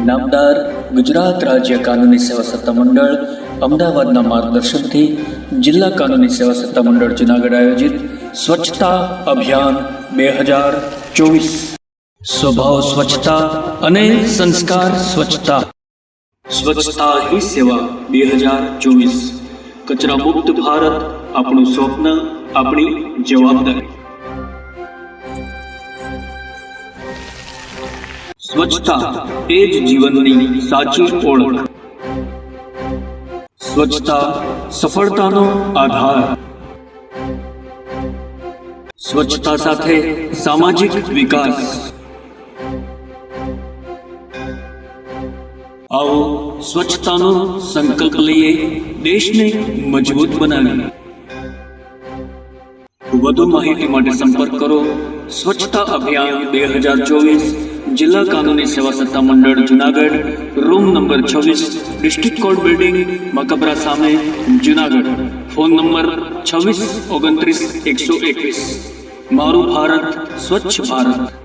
નામદાર ગુજરાત રાજ્ય કાનૂની સેવા સત્તા મંડળ અમદાવાદના માર્ગદર્શનથી જિલ્લા કાનૂની સેવા સત્તા મંડળ જુનાગઢ આયોજિત સ્વચ્છતા અભિયાન 2024 સ્વભાવ સ્વચ્છતા અને સંસ્કાર સ્વચ્છતા સ્વચ્છતા હી સેવા 2024 કચરા મુક્ત ભારત આપણું સ્વપ્ન આપણી જવાબદારી। સ્વચ્છતા એ જ જીવનની સાચી ઓળખ। સ્વચ્છતા સફળતાનો આધાર। સ્વચ્છતા સાથે સામાજિક વિકાસ। आओ स्वच्छताનો સંકલ્પ લઈએ, દેશને મજબૂત બનાવીએ। વધુ માહિતી માટે સંપર્ક કરો સ્વચ્છતા અભિયાન 2024 જિલ્લા કાનૂની સેવા સત્તા મંડળ Junagadh, room number 26, district court building, મકબરા સામે, જુનાગઢ। Phone number 26 29 121। મારું ભારત સ્વચ્છ ભારત।